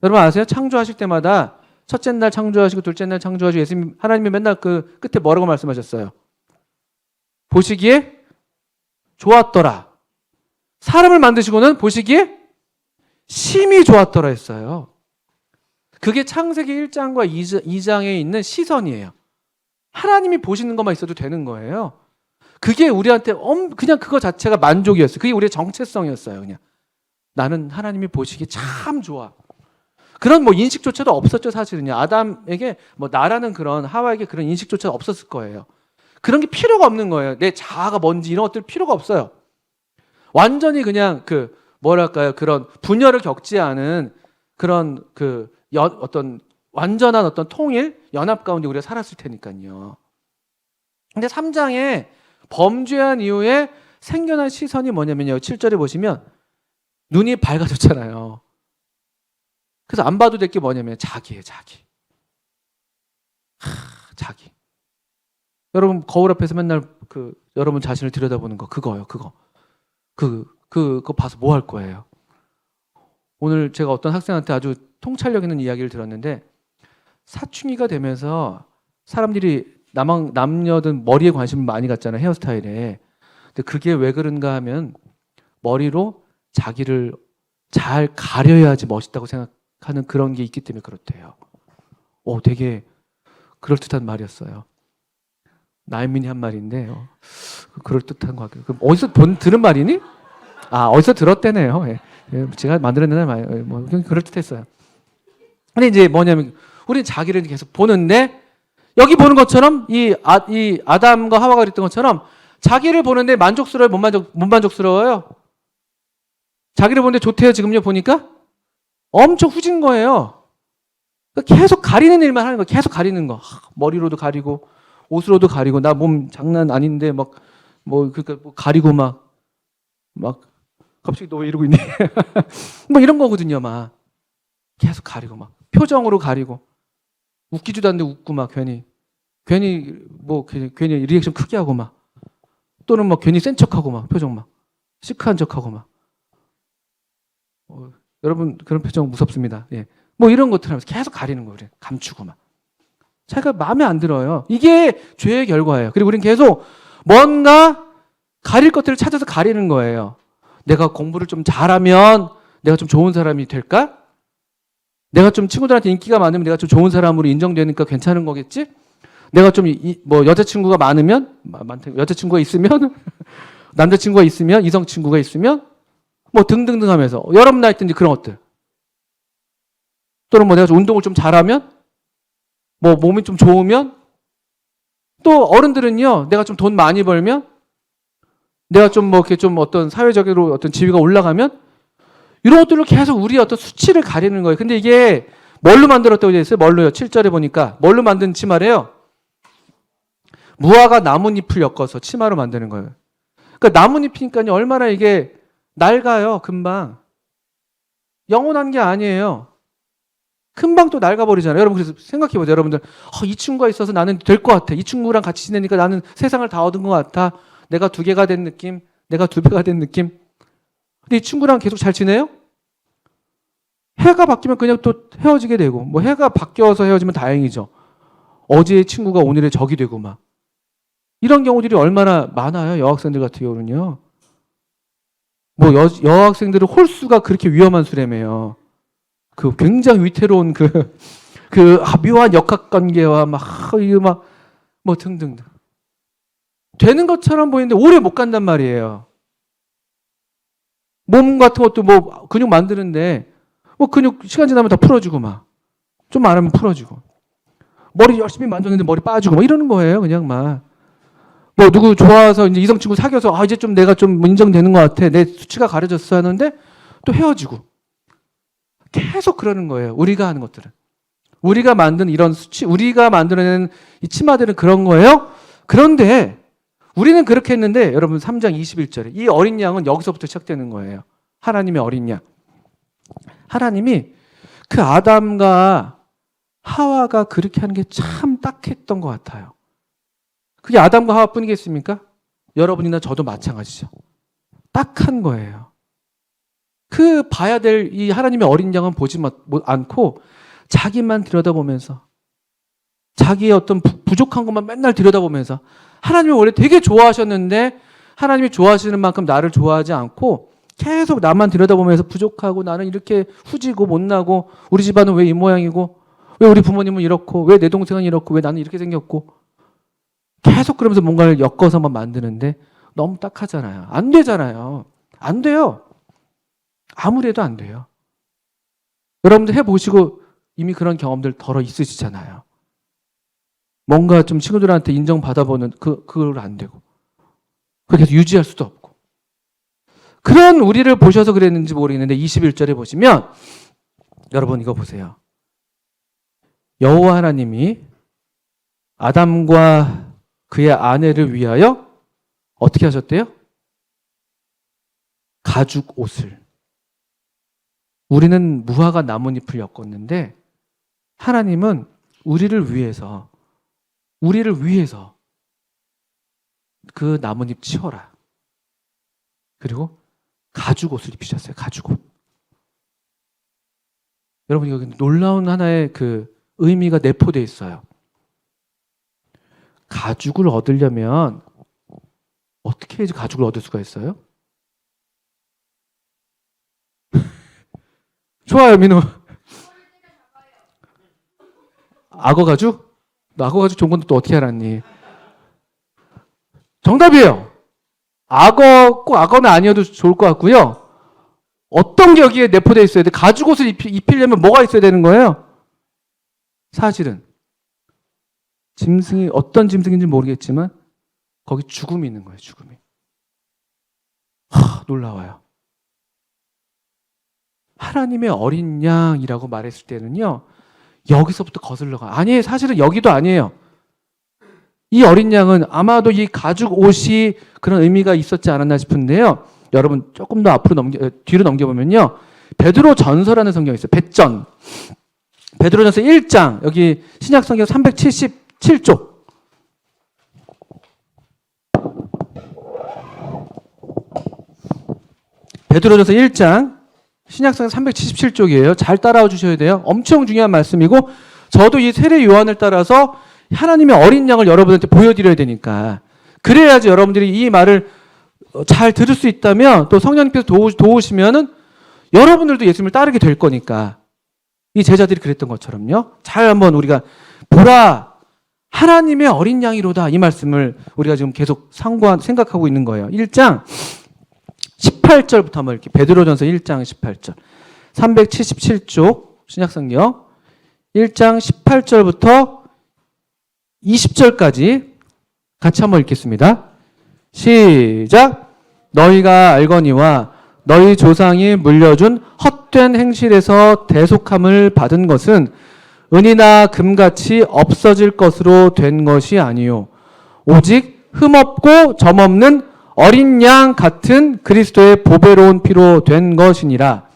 여러분 아세요? 창조하실 때마다 첫째 날 창조하시고 둘째 날 창조하시고 예수님 하나님이 맨날 그 끝에 뭐라고 말씀하셨어요? 보시기에 좋았더라. 사람을 만드시고는 보시기에 심히 좋았더라 했어요. 그게 창세기 1장과 2장에 있는 시선이에요. 하나님이 보시는 것만 있어도 되는 거예요. 그게 우리한테 그냥 그거 자체가 만족이었어요. 그게 우리의 정체성이었어요. 그냥 나는 하나님이 보시기에 참 좋아. 그런 뭐 인식조차도 없었죠. 사실은요. 아담에게 뭐 나라는 그런 하와에게 그런 인식조차 없었을 거예요. 그런 게 필요가 없는 거예요. 내 자아가 뭔지 이런 것들 필요가 없어요. 완전히 그냥 그 뭐랄까요, 그런 분열을 겪지 않은 그런 그 어떤 완전한 어떤 통일, 연합 가운데 우리가 살았을 테니까요. 근데 3장에 범죄한 이후에 생겨난 시선이 뭐냐면요. 7절에 보시면 눈이 밝아졌잖아요. 그래서 안 봐도 될 게 뭐냐면 자기예요. 자기. 자기. 여러분 거울 앞에서 맨날 그 여러분 자신을 들여다보는 거 그거요. 그거 봐서 뭐 할 거예요? 오늘 제가 어떤 학생한테 아주 통찰력 있는 이야기를 들었는데 사춘기가 되면서 사람들이 남녀든 머리에 관심을 많이 갖잖아요. 헤어스타일에. 근데 그게 왜 그런가 하면 머리로 자기를 잘 가려야지 멋있다고 생각하는 그런 게 있기 때문에 그렇대요. 되게 그럴듯한 말이었어요. 나인민이 한 말인데 그럴듯한 것 같아요. 그럼 어디서 들은 말이니? 어디서 들었대네요. 예. 제가 만들어낸 말, 뭐 그럴듯했어요. 근데 이제 뭐냐면 우리는 자기를 계속 보는데 여기 보는 것처럼 이 아담과 하와가 그랬던 것처럼 자기를 보는데 만족스러워요? 못 만족스러워요? 자기를 보는데 좋대요. 지금요 보니까 엄청 후진 거예요. 계속 가리는 일만 하는 거. 계속 가리는 거. 머리로도 가리고 옷으로도 가리고 나 몸 장난 아닌데 그러니까 가리고 막 갑자기 너 왜 이러고 있니? 뭐 이런 거거든요. 막 계속 가리고 막 표정으로 가리고 웃기지도 않는데 웃고 막 괜히 리액션 크게 하고 막 또는 막 괜히 센 척하고 막 표정 막 시크한 척하고 막 여러분 그런 표정 무섭습니다. 예. 뭐 이런 것들 하면서 계속 가리는 거예요. 감추고 막 자기가 마음에 안 들어요. 이게 죄의 결과예요. 그리고 우리는 계속 뭔가 가릴 것들을 찾아서 가리는 거예요. 내가 공부를 좀 잘하면 내가 좀 좋은 사람이 될까? 내가 좀 친구들한테 인기가 많으면 내가 좀 좋은 사람으로 인정되니까 괜찮은 거겠지? 내가 좀 여자친구가 많으면 여자친구가 있으면 남자친구가 있으면 이성친구가 있으면 뭐 등등등 하면서 여러분 나이 때인지 그런 것들 또는 내가 좀 운동을 좀 잘하면 몸이 좀 좋으면 또 어른들은요 내가 좀 돈 많이 벌면 내가 좀 이렇게 좀 어떤 사회적으로 어떤 지위가 올라가면 이런 것들로 계속 우리의 어떤 수치를 가리는 거예요. 근데 이게 뭘로 만들었다고 되어 있어요? 뭘로요? 7절에 보니까 뭘로 만든 치마래요? 무화과 나뭇잎을 엮어서 치마로 만드는 거예요. 그러니까 나뭇잎이니까요. 얼마나 이게 낡아요. 금방. 영원한 게 아니에요. 금방 또 낡아버리잖아요. 여러분 그래서 생각해보세요. 여러분들 이 친구가 있어서 나는 될 것 같아. 이 친구랑 같이 지내니까 나는 세상을 다 얻은 것 같아. 내가 2개가 된 느낌. 내가 2배가 된 느낌. 근데 이 친구랑 계속 잘 지내요? 해가 바뀌면 그냥 또 헤어지게 되고 뭐 해가 바뀌어서 헤어지면 다행이죠. 어제의 친구가 오늘의 적이 되고 막 이런 경우들이 얼마나 많아요. 여학생들 같은 경우는요. 뭐 여학생들은 홀수가 그렇게 위험한 수레매요. 그 굉장히 위태로운 묘한 역학관계와 뭐 등등등. 되는 것처럼 보이는데 오래 못 간단 말이에요. 몸 같은 것도 뭐 근육 만드는데 뭐 근육 시간 지나면 다 풀어지고 막 좀 안 하면 풀어지고 머리 열심히 만졌는데 머리 빠지고 막 이러는 거예요. 그냥 막 뭐 누구 좋아서 이제 이성 친구 사귀어서 이제 좀 내가 좀 인정되는 것 같아. 내 수치가 가려졌어 하는데 또 헤어지고 계속 그러는 거예요. 우리가 하는 것들은. 우리가 만든 이런 수치, 우리가 만들어내는 이 치마들은 그런 거예요. 그런데 우리는 그렇게 했는데 여러분 3장 21절에 이 어린 양은 여기서부터 시작되는 거예요. 하나님의 어린 양. 하나님이 그 아담과 하와가 그렇게 하는 게 참 딱했던 것 같아요. 그게 아담과 하와뿐이겠습니까? 여러분이나 저도 마찬가지죠. 딱한 거예요. 그 봐야 될 이 하나님의 어린 양은 보지 않고 자기만 들여다보면서 자기의 어떤 부족한 것만 맨날 들여다보면서 하나님이 원래 되게 좋아하셨는데 하나님이 좋아하시는 만큼 나를 좋아하지 않고 계속 나만 들여다보면서 부족하고 나는 이렇게 후지고 못나고 우리 집안은 왜 이 모양이고 왜 우리 부모님은 이렇고 왜 내 동생은 이렇고 왜 나는 이렇게 생겼고 계속 그러면서 뭔가를 엮어서만 만드는데 너무 딱하잖아요. 안 되잖아요. 안 돼요. 아무리 해도 안 돼요. 여러분들 해보시고 이미 그런 경험들 덜어 있으시잖아요. 뭔가 좀 친구들한테 인정받아보는 그걸 안 되고 그렇게 해서 유지할 수도 없고 그런 우리를 보셔서 그랬는지 모르겠는데 21절에 보시면 여러분 이거 보세요. 여호와 하나님이 아담과 그의 아내를 위하여 어떻게 하셨대요? 가죽 옷을. 우리는 무화과 나뭇잎을 엮었는데 하나님은 우리를 위해서 그 나뭇잎 치워라. 그리고 가죽 옷을 입히셨어요. 가죽 옷. 여러분 여기 놀라운 하나의 그 의미가 내포되어 있어요. 가죽을 얻으려면 어떻게 해야지 가죽을 얻을 수가 있어요? 좋아요, 민우. 악어 가죽? 너 악어 가죽 좋은 건데 또 어떻게 알았니? 정답이에요. 꼭 악어는 아니어도 좋을 것 같고요. 어떤 게 여기에 내포되어 있어야 돼? 가죽 옷을 입히려면 뭐가 있어야 되는 거예요? 사실은 짐승이 어떤 짐승인지 모르겠지만 거기 죽음이 있는 거예요. 죽음이. 놀라워요. 하나님의 어린 양이라고 말했을 때는요. 여기서부터 거슬러 가요. 아니에요. 사실은 여기도 아니에요. 이 어린 양은 아마도 이 가죽 옷이 그런 의미가 있었지 않았나 싶은데요. 여러분 조금 더 뒤로 넘겨보면요. 베드로 전서라는 성경이 있어요. 배전. 베드로전서 1장 여기 신약 성경 377쪽. 베드로전서 1장 신약성경 377쪽이에요. 잘 따라와 주셔야 돼요. 엄청 중요한 말씀이고 저도 이 세례 요한을 따라서 하나님의 어린 양을 여러분한테 보여드려야 되니까 그래야지 여러분들이 이 말을 잘 들을 수 있다면 또 성령님께서 도우시면은 여러분들도 예수님을 따르게 될 거니까 이 제자들이 그랬던 것처럼요. 잘 한번 우리가 보라 하나님의 어린 양이로다 이 말씀을 우리가 지금 계속 생각하고 있는 거예요. 1장 18절부터 한번 이렇게 베드로전서 1장 18절 377쪽 신약성경 1장 18절부터 20절까지 같이 한번 읽겠습니다. 시작. 너희가 알거니와 너희 조상이 물려준 헛된 행실에서 대속함을 받은 것은 은이나 금같이 없어질 것으로 된 것이 아니요 오직 흠없고 점없는 어린 양 같은 그리스도의 보배로운 피로 된 것이니라.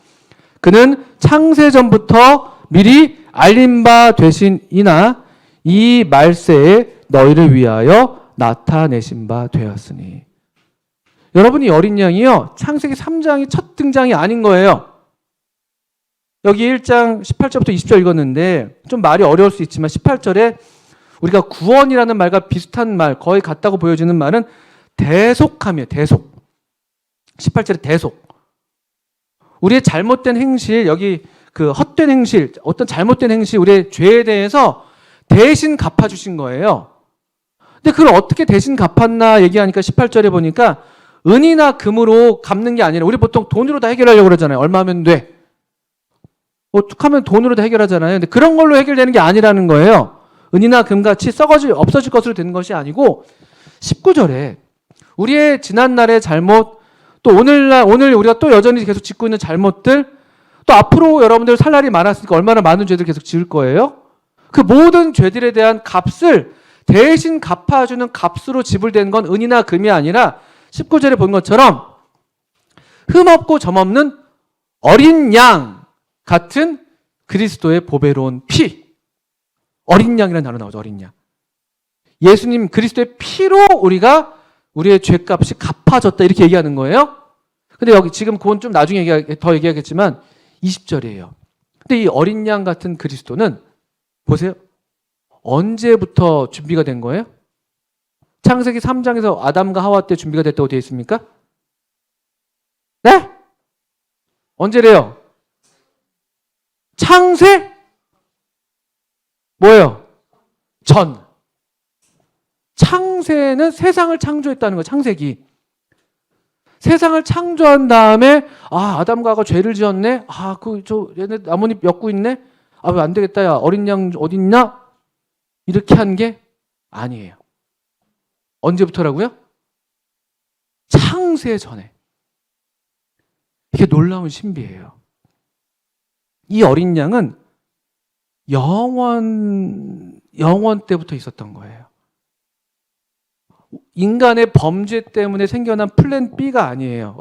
그는 창세전부터 미리 알린 바 되신이나 이 말세에 너희를 위하여 나타내신 바 되었으니. 여러분이 어린 양이요, 창세기 3장이 첫 등장이 아닌 거예요. 여기 1장 18절부터 20절 읽었는데 좀 말이 어려울 수 있지만 18절에 우리가 구원이라는 말과 비슷한 말, 거의 같다고 보여지는 말은 대속함이에요. 대속. 18절에 대속. 우리의 잘못된 행실, 여기 그 헛된 행실, 어떤 잘못된 행실, 우리의 죄에 대해서 대신 갚아주신 거예요. 근데 그걸 어떻게 대신 갚았나 얘기하니까 18절에 보니까 은이나 금으로 갚는 게 아니라, 우리 보통 돈으로 다 해결하려고 그러잖아요. 얼마 하면 돼? 어떡하면 돈으로 다 해결하잖아요. 근데 그런 걸로 해결되는 게 아니라는 거예요. 은이나 금같이 없어질 것으로 되는 것이 아니고 19절에 우리의 지난날의 잘못, 또 오늘 우리가 또 여전히 계속 짓고 있는 잘못들, 또 앞으로 여러분들 살 날이 많았으니까 얼마나 많은 죄들 계속 지을 거예요? 그 모든 죄들에 대한 값을 대신 갚아주는 값으로 지불된 건 은이나 금이 아니라 19절에 본 것처럼 흠없고 점없는 어린 양 같은 그리스도의 보배로운 피. 어린 양이라는 단어 나오죠. 어린 양. 예수님 그리스도의 피로 우리가 우리의 죄값이 갚아졌다 이렇게 얘기하는 거예요. 근데 여기 지금 그건 좀 나중에 더 얘기하겠지만 20절이에요. 근데 이 어린 양 같은 그리스도는 보세요. 언제부터 준비가 된 거예요? 창세기 3장에서 아담과 하와 때 준비가 됐다고 되어 있습니까? 네? 언제래요? 창세? 뭐예요? 전. 창세는 세상을 창조했다는 거예요. 창세기. 세상을 창조한 다음에 아담과 하와가 죄를 지었네. 얘네 나뭇잎 엮고 있네. 왜 안 되겠다. 야, 어린 양 어딨냐? 이렇게 한 게 아니에요. 언제부터라고요? 창세 전에. 이게 놀라운 신비예요. 이 어린 양은 영원 때부터 있었던 거예요. 인간의 범죄 때문에 생겨난 플랜 B가 아니에요.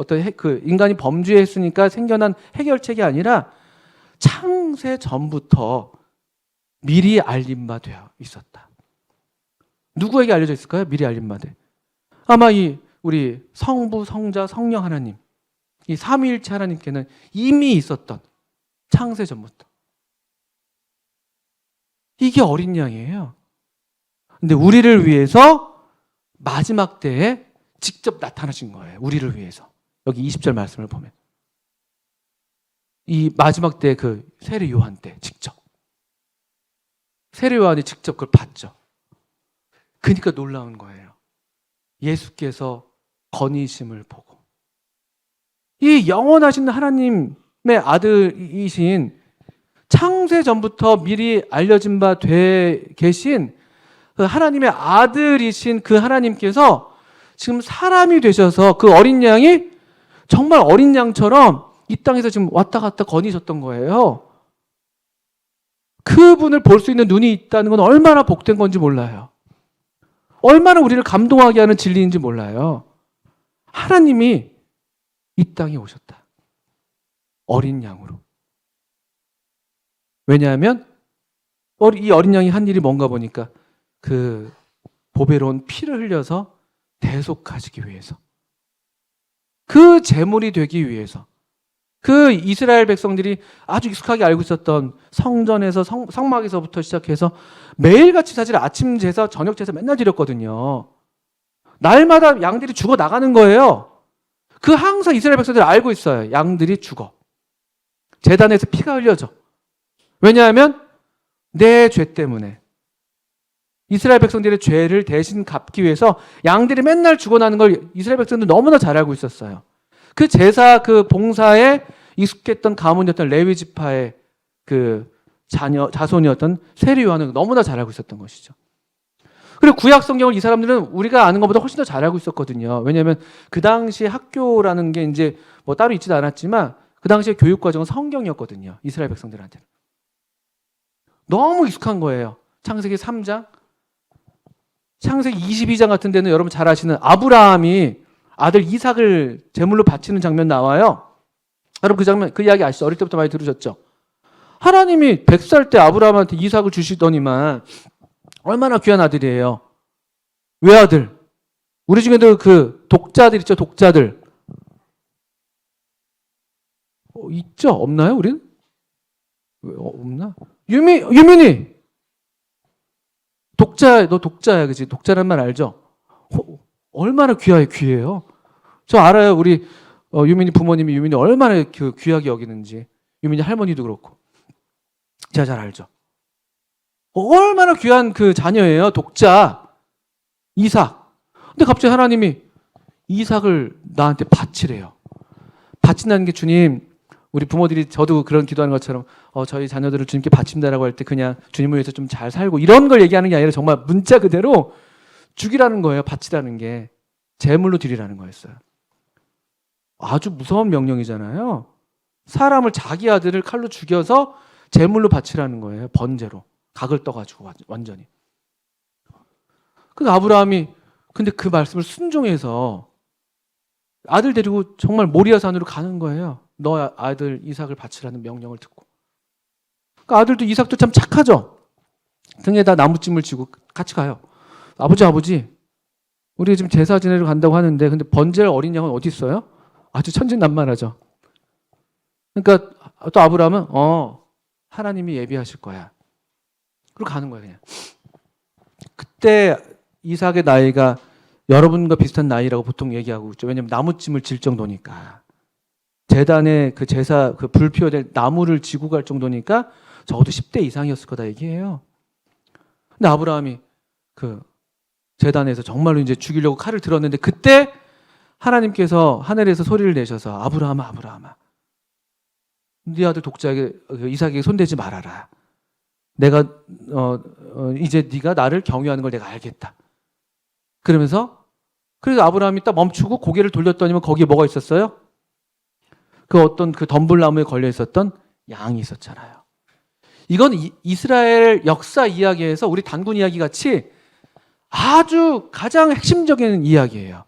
인간이 범죄했으니까 생겨난 해결책이 아니라 창세 전부터 미리 알림 바 되어 있었다. 누구에게 알려져 있을까요? 미리 알림 바 돼. 아마 우리 성부, 성자, 성령 하나님, 이 삼위일체 하나님께는 이미 있었던 창세 전부터. 이게 어린 양이에요. 근데 우리를 위해서 마지막 때에 직접 나타나신 거예요. 우리를 위해서. 여기 20절 말씀을 보면. 이 마지막 때 그 세례 요한 때 직접. 세례 요한이 직접 그걸 봤죠. 그러니까 놀라운 거예요. 예수께서 건의심을 보고. 이 영원하신 하나님의 아들이신 창세 전부터 미리 알려진 바 돼 계신 그 하나님의 아들이신 그 하나님께서 지금 사람이 되셔서 그 어린 양이 정말 어린 양처럼 이 땅에서 지금 왔다 갔다 거니셨던 거예요. 그분을 볼 수 있는 눈이 있다는 건 얼마나 복된 건지 몰라요. 얼마나 우리를 감동하게 하는 진리인지 몰라요. 하나님이 이 땅에 오셨다. 어린 양으로. 왜냐하면 이 어린 양이 한 일이 뭔가 보니까 그 보배로운 피를 흘려서 대속하시기 위해서, 그 제물이 되기 위해서, 그 이스라엘 백성들이 아주 익숙하게 알고 있었던 성전에서 성막에서부터 시작해서 매일같이 사실 아침 제사, 저녁 제사 맨날 드렸거든요. 날마다 양들이 죽어 나가는 거예요. 항상 이스라엘 백성들이 알고 있어요. 양들이 죽어. 제단에서 피가 흘려져. 왜냐하면 내 죄 때문에 이스라엘 백성들의 죄를 대신 갚기 위해서 양들이 맨날 죽어나는 걸 이스라엘 백성들은 너무나 잘 알고 있었어요. 그 제사, 그 봉사에 익숙했던 가문이었던 레위 지파의 그 자손이었던 세례 요한은 너무나 잘 알고 있었던 것이죠. 그리고 구약 성경을 이 사람들은 우리가 아는 것보다 훨씬 더 잘 알고 있었거든요. 왜냐하면 그 당시 학교라는 게 이제 뭐 따로 있지도 않았지만 그 당시에 교육 과정은 성경이었거든요. 이스라엘 백성들한테는. 너무 익숙한 거예요. 창세기 3장, 창세기 22장 같은 데는 여러분 잘 아시는 아브라함이 아들 이삭을 제물로 바치는 장면 나와요. 여러분 그 장면, 그 이야기 아시죠? 어릴 때부터 많이 들으셨죠? 하나님이 100살 때 아브라함한테 이삭을 주시더니만 얼마나 귀한 아들이에요. 외아들. 우리 중에도 그 독자들 있죠, 독자들. 있죠? 없나요, 우린? 없나? 유민이! 너 독자야, 그치? 독자란 말 알죠? 얼마나 귀해요. 저 알아요. 우리 유민이 부모님이 유민이 얼마나 귀하게 여기는지. 유민이 할머니도 그렇고. 제가 잘 알죠. 얼마나 귀한 그 자녀예요. 독자. 이삭. 근데 갑자기 하나님이 이삭을 나한테 바치래요. 바친다는 게 주님, 우리 부모들이 저도 그런 기도하는 것처럼 저희 자녀들을 주님께 바친다라고 할 때 그냥 주님을 위해서 좀 잘 살고 이런 걸 얘기하는 게 아니라 정말 문자 그대로 죽이라는 거예요. 바치라는 게. 제물로 드리라는 거였어요. 아주 무서운 명령이잖아요. 사람을 자기 아들을 칼로 죽여서 제물로 바치라는 거예요. 번제로. 각을 떠가지고 완전히. 그 아브라함이 근데 그 말씀을 순종해서 아들 데리고 정말 모리아 산으로 가는 거예요. 너 아들 이삭을 바치라는 명령을 듣고. 그 아들도 이삭도 참 착하죠. 등에다 나무찜을 지고 같이 가요. 아버지, 우리 지금 제사 지내러 간다고 하는데 근데 번제할 어린 양은 어디 있어요? 아주 천진난만하죠. 그러니까 또 아브라함은 하나님이 예비하실 거야. 그리고 가는 거예요, 그냥. 그때 이삭의 나이가 여러분과 비슷한 나이라고 보통 얘기하고 있죠. 왜냐면 나무찜을 질 정도니까. 제단에 그 제사, 그 불 피워야 될 나무를 지고 갈 정도니까 적어도 10대 이상이었을 거다 얘기해요. 근데 아브라함이 그 제단에서 정말로 이제 죽이려고 칼을 들었는데 그때 하나님께서 하늘에서 소리를 내셔서 아브라함아, 네 아들 독자에게 이삭에게 손대지 말아라. 내가 이제 네가 나를 경유하는 걸 내가 알겠다. 그러면서 그래서 아브라함이 딱 멈추고 고개를 돌렸더니만 거기에 뭐가 있었어요? 그 어떤 그 덤불나무에 걸려 있었던 양이 있었잖아요. 이건 이스라엘 역사 이야기에서 우리 단군 이야기 같이 아주 가장 핵심적인 이야기예요.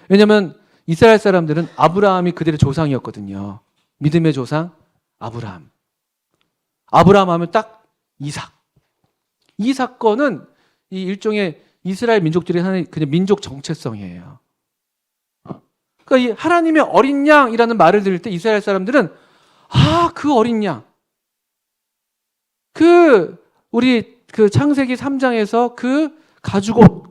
왜냐하면 이스라엘 사람들은 아브라함이 그들의 조상이었거든요. 믿음의 조상 아브라함. 아브라함 하면 딱 이삭. 이 사건은 이 일종의 이스라엘 민족들의 하나의 그냥 민족 정체성이에요. 그러니까 이 하나님의 어린 양이라는 말을 들을 때 이스라엘 사람들은 그 어린 양. 우리 그 창세기 3장에서 그 가죽옷.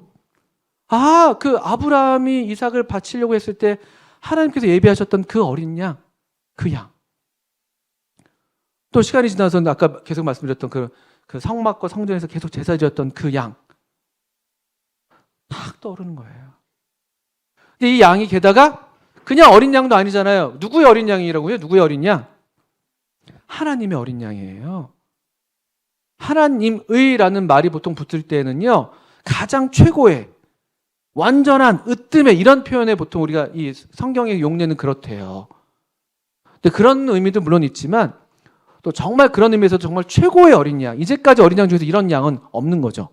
그 아브라함이 이삭을 바치려고 했을 때 하나님께서 예비하셨던 그 어린 양. 그 양. 또 시간이 지나서 아까 계속 말씀드렸던 그 성막과 성전에서 계속 제사 지었던 그 양. 탁 떠오르는 거예요. 근데 이 양이 게다가 그냥 어린 양도 아니잖아요. 누구의 어린 양이라고 해요? 누구의 어린 양? 하나님의 어린 양이에요. 하나님의라는 말이 보통 붙을 때는요, 가장 최고의 완전한 으뜸의 이런 표현에 보통 우리가 이 성경의 용례는 그렇대요. 근데 그런 의미도 물론 있지만 또 정말 그런 의미에서 정말 최고의 어린 양, 이제까지 어린 양 중에서 이런 양은 없는 거죠.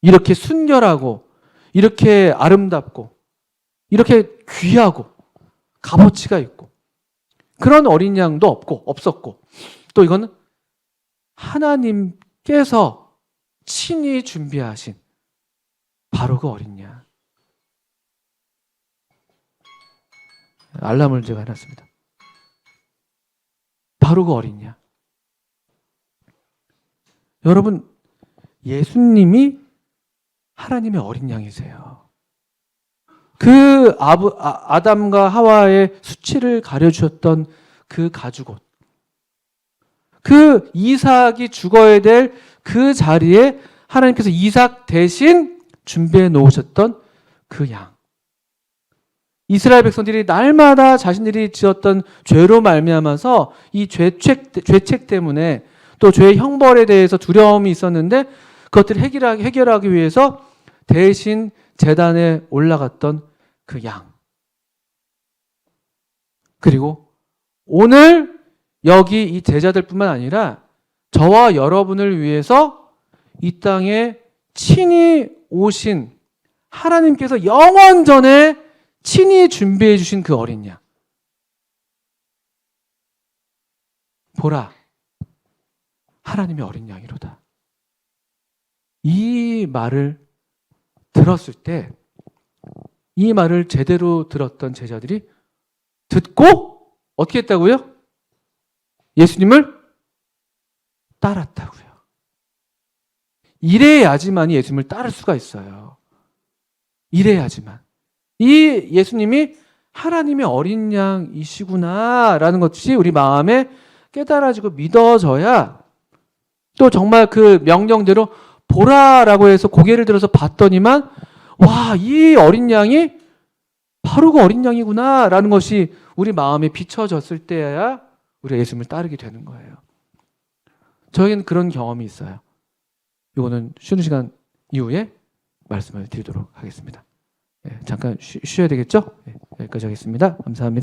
이렇게 순결하고 이렇게 아름답고 이렇게 귀하고 값어치가 있고 그런 어린 양도 없었고 또 이거는 하나님께서 친히 준비하신 바로 그 어린 양. 알람을 제가 해놨습니다. 바로 그 어린 양. 여러분, 예수님이 하나님의 어린 양이세요. 그 아담과 하와의 수치를 가려주셨던 그 가죽옷. 그 이삭이 죽어야 될 그 자리에 하나님께서 이삭 대신 준비해 놓으셨던 그 양. 이스라엘 백성들이 날마다 자신들이 지었던 죄로 말미암아서 이 죄책 때문에 또 죄의 형벌에 대해서 두려움이 있었는데 그것들을 해결하기 위해서 대신 제단에 올라갔던 그 양. 그리고 오늘 여기 이 제자들뿐만 아니라 저와 여러분을 위해서 이 땅에 친히 오신 하나님께서 영원 전에 친히 준비해 주신 그 어린 양. 보라, 하나님의 어린 양이로다. 이 말을 들었을 때, 이 말을 제대로 들었던 제자들이 듣고 어떻게 했다고요? 예수님을 따랐다고요. 이래야지만 예수님을 따를 수가 있어요. 이래야지만. 이 예수님이 하나님의 어린 양이시구나라는 것이 우리 마음에 깨달아지고 믿어져야 또 정말 그 명령대로 보라라고 해서 고개를 들어서 봤더니만 와, 이 어린 양이 바로 그 어린 양이구나라는 것이 우리 마음에 비춰졌을 때야 우리가 예수님을 따르게 되는 거예요. 저에게는 그런 경험이 있어요. 이거는 쉬는 시간 이후에 말씀을 드리도록 하겠습니다. 잠깐 쉬어야 되겠죠? 여기까지 하겠습니다. 감사합니다.